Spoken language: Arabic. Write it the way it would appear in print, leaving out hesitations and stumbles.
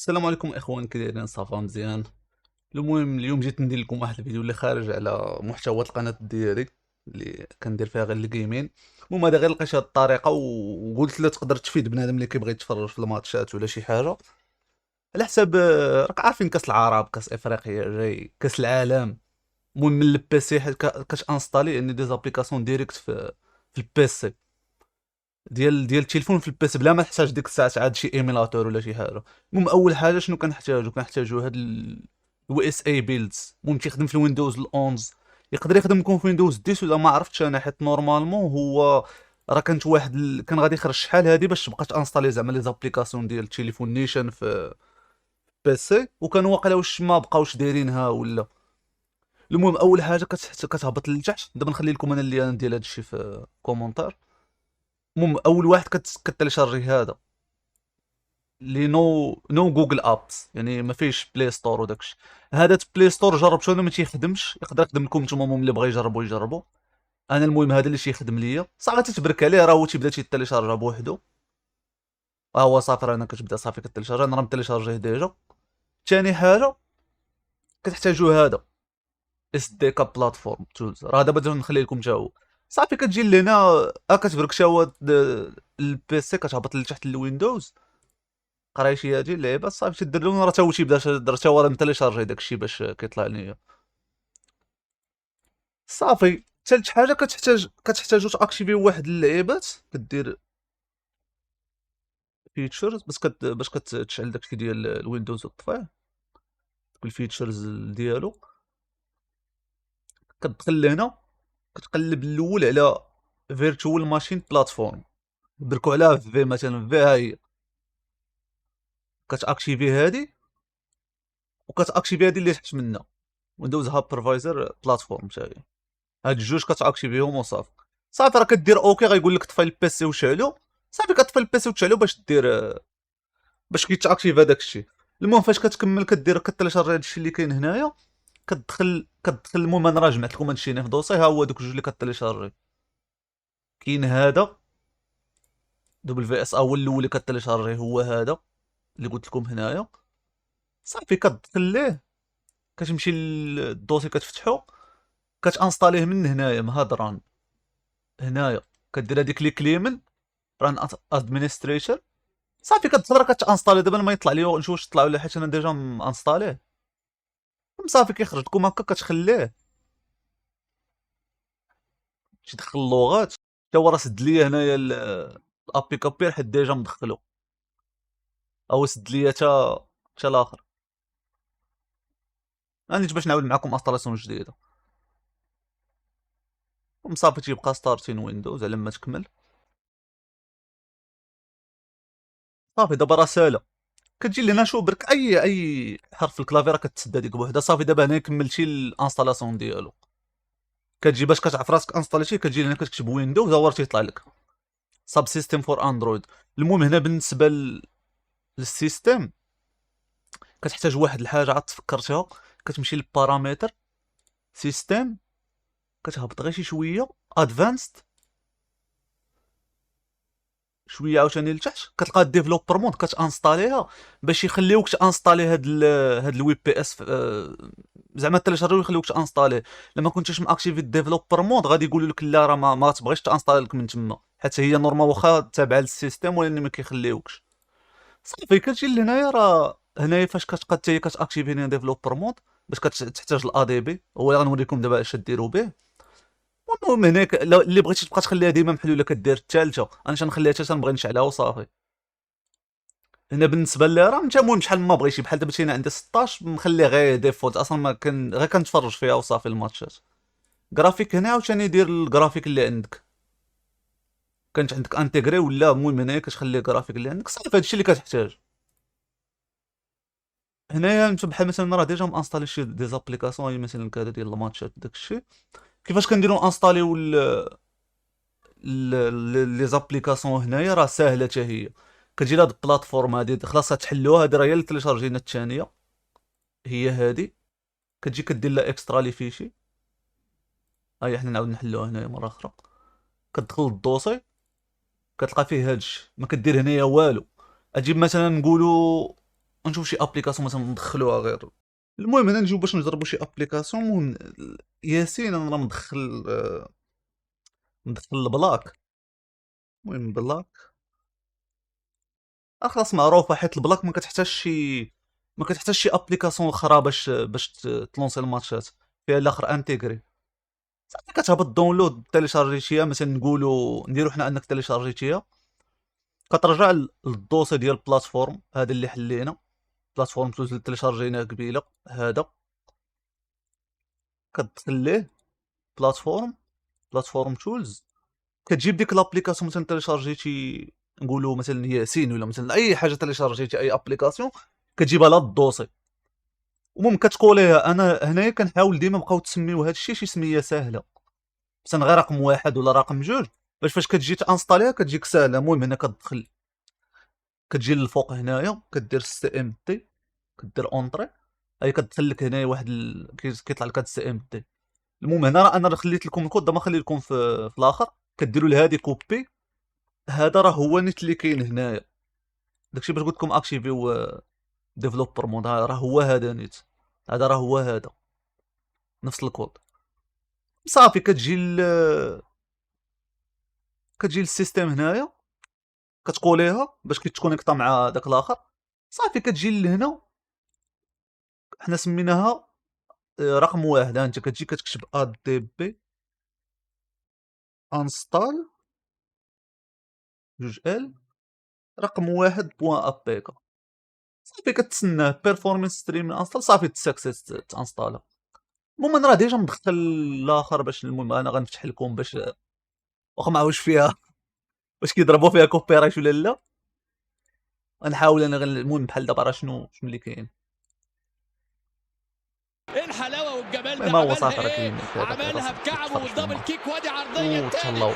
السلام عليكم اخوان، كي دايرين؟ صافا مزيان. المهم اليوم جيت ندير لكم واحد الفيديو اللي خارج على محتوى القناه ديالي اللي كندير فيها غير الجيمين. المهم هذا غير لقيت هاد الطريقه وقلت لا تقدر تفيد بنادم اللي كيبغي يتفرج في الماتشات ولا شي حاجه على حساب راك عارفين كاس العرب، كاس افريقيا جاي، كاس العالم. المهم من البيسي حيت كتانستالي يعني دي زابليكاسيون ديريكت في البيسي ديال التليفون في البيس بلا ما تحتاج ديك الساعات عاد شي ايميلاتور ولا شي حاجه. المهم اول حاجه شنو كنحتاجو هاد اليو اس اي بيلدز. المهم تيخدم في الويندوز 11، يقدر يخدم لكم في ويندوز 10 ولا ما عرفتش انا، حيت نورمالمون هو راه كانت واحد كان غادي يخرج شحال هادي باش تبقى تانستالي زعما لي زابليكاسيون ديال التليفون نيشان في بيسي، وكانوا واقيلا واش ما بقاوش دايرينها ولا. المهم اول حاجه كتهبط لتحت. دابا نخلي لكم انا اللي ديال هادشي في كومونتير. المهم اول واحد كتليشارجي هذا اللي نو جوجل ابس، يعني ما فيش بلاي ستور وداكشي. هذا بلاي ستور جربته انا ما تيخدمش، يقدر يخدم لكم نتوما اللي بغا يجربوا. انا المهم هذا اللي تيخدم ليا صافي تتبرك عليه، راه هو تيبدا تيتيليشارجا بوحدو. ها هو صافي رانا كتبدا صافي كتيليشارجا، انا راه متيليشارجيه ديجا. ثاني حاجه كتحتاجوا هذا اس دي كا بلاتفورم تولز، راه دابا نخلي لكم حتى هو. صافي كتجي لهنا كتبرك تا هو البي سي، كتهبط لتحت الويندوز قرايشي هادي اللعيبه صافي تدير لهم، راه تا هو تيبدا درت هو راه متيليشارجي داكشي باش كيطلع ليا. صافي ثالث حاجه كتحتاجو تاكتيفي واحد اللعيبات، كدير فيتشرز باش كتشعل داكشي ديال الويندوز وتطفيه بالفيتشرز ديالو. كتدخل لهنا كتقلب الاول على فيرتوال ماشين بلاتفورم، بركو عليها في مثلا في ها هي، كتاكتيفي هادي وكتاكتيفي هادي اللي تحت منها ويندوز هايبرفايزر بلاتفورم حتى هي. هاد الجوج كتاكتيفيهم وصافي. صافي راه كدير اوكي، غايقول لك طفي البيسي وشعلو. صافي كطفي البيسي وتشعلو باش دير باش كيتاكتيف هذاك الشيء. المهم فاش كتكمل كدير كتلاشارجي هاد الشيء اللي كاين هنايا، كتدخل. المهم انا راه جمعت لكم هادشي في دوسي، ها هو دوك الجوج اللي كتلاشارجي. كاين هذا دبل في اس، اول الاول اللي كتلاشارجي هو هذا اللي قلت لكم هنايا. صافي كتدخل ليه، كتمشي للدوسي كتفتحو، كتانستاليه من هنايا من هاد ران هنايا. كدير هادي كليك اليمين ران ادمنستريتور. صافي كتدخل راه كتانستالي. دابا ما يطلع لي نشوف واش طلع ولا، حيت انا ديجا مانستاليه. صافي كيخرج لكم هكا كتخليه تيدخل اللغات. حتى هو راه سد ليا هنايا الابي كابير حيت ديجا مدخلو، او سد ليا تا الاخر. انا جيت باش نعاود معكم انستالاسيون جديده. صافي تيبقى ستارتين ويندوز على ما تكمل. صافي دابا راه سالا. كتجي لهنا شوف برك اي حرف في الكلافي راه كتسدى ديك بوحدها. صافي دابا هنا كملتي الانستالاسيون ديالو. كتجي باش كتعرف راسك انستاليتي، كتجي هنا كتكتب ويندوز هو تيطلع لك ساب سيستم فور اندرويد. المهم هنا بالنسبه للسيستم كتحتاج واحد الحاجه عاد تفكرتها. كتمشي للبارامتر سيستم، كتهبط غير شي شويه ادفانسد، شويه عاوتاني لتحت كتلقى الديفلوبر مود كتانستاليها باش يخليوك تانستالي هاد الويب بي اس. زعما تيليشارجيو يخليوك تانستاليه. لما كنتيش ماكتيفي الديفلوبر مود غادي يقولوا لك لا راه ما تبغيش تانستالي لك من تما، حيت هي نورمال واخا تابعه للسيستم ولكن ما كيخليوكش. صافي كتجي لهنايا، راه هنايا فاش كتبقى حتى هي كتاكتيفي هنا ديفلوبر مود باش كتحتاج الاي دي بي، هو غنوريكم دابا اش ديروا به. المهم هناك اللي بغيتي تبقى تخليها ديما محلوله كدير الثالثه، انا تنخليها حتى تنبغي نشعلها وصافي. هنا بالنسبه لي راه انت المهم شحال ما بغيتي، بحال دابا هنا عندي 16 مخليه غير ديفولت اصلا، ما كان غير كنتفرج فيها وصافي الماتشات. جرافيك هنا عاوتاني دير الجرافيك اللي عندك، كانت عندك انتيغري ولا. المهم هنايا كتخلي الجرافيك اللي عندك صافي هادشي اللي كتحتاج. هنايا انت بحال مثلا راه ديجا مانستالي شي دي زابليكاسيون مثلا كذا ديال الماتشات داكشي. كيفاش كنديرو انستاليو لي زابليكاسيون هنايا راه ساهله حتى هي. كتجي لهاد البلاتفورم هادي خلاص تحلوها، هادي راه هي اللي تيليشارجينا الثانيه، هي هادي. كتجي كدير لها اكسترا لي فيشي. هاي حنا نعاود نحلوها هنايا مره اخرى. كتدخل للدوسي كتلقى فيه هادشي، ما كدير هنايا والو. اجيب مثلا نقولوا ونشوف شي ابليكاسيون مثلا ندخلوها غير. المهم هنا نجيو باش نجربوا شي ابليكاسيون ياسين انا راه مدخل البلاك. المهم بلاك خلاص معروفه، حيت البلاك ما كتحتاج شي ابليكاسيون اخرى باش تلونسي الماتشات، فيها الاخر انتيغري صافي. كتهبط داونلود تيليشارجيتيها، مثلا نقولوا نديرو حنا انك تيليشارجيتيها، كترجع للدوسي ديال البلاتفورم هذا اللي حلينا، بلاتفورم تولز اللي تيليشارجيناه قبيله هذا، كتدخل ليه بلاتفورم تولز، كتجيب ديك لابليكاسيون مثلا تيليشارجيتي، نقولوا مثلا ياسين ولا مثلا اي حاجه تيليشارجيتي اي ابليكاسيون، كتجيبها للدوسي وممكن كتقوليها. انا هنايا كنحاول ديما نبقاو تسميو هذا الشيء شي سميه سهله، مثلا غير رقم واحد ولا رقم جوج، باش فاش كتجي تانستاليها كتجيك ساهله. المهم هنا كتدخل، كتجي للفوق هنايا كدير سي ام تي، كدير اونطري، هي كتدخل لك هنايا واحد كيطلع لك هاد السي ام تي. المهم هنا راه انا خليت لكم الكود، دابا نخلي لكم في الاخر، كديروا لهادي كوبي. هذا راه هو نيت اللي كاين هنايا، داكشي باش قلت لكم اكتيفيو ديفلوبر مود، راه هو هذا نيت، هذا راه هو هذا نفس الكود. صافي كتجي للسيستيم هنايا، كتقوليها باش كيتكونيكطا مع داك الاخر. صافي كتجي لهنا، حنا سميناها رقم واحد. ها انت كتجي كتكتب اد دي بي انستال جوج ال رقم واحد بوان ابيكا. صافي كتسناه بيرفورمانس ستريم انستال، صافي تسكسس تانستالا. المهم انا راه ديجا مدخل الاخر باش، المهم انا غنفتح لكم باش واخا ما واش فيها واش كيضربوا فيها كوبي رايت ولا لا. غنحاول انا المهم بحال دابا راه شنو اللي كاين. ايه الحلاوه والجمال ده، المهم هو عملها صافي راه ايه؟ كاين هذا عملها راسك بكعبه تفرج والدبل معاه كيك، وادي عرضيه الثاني وتهلاو.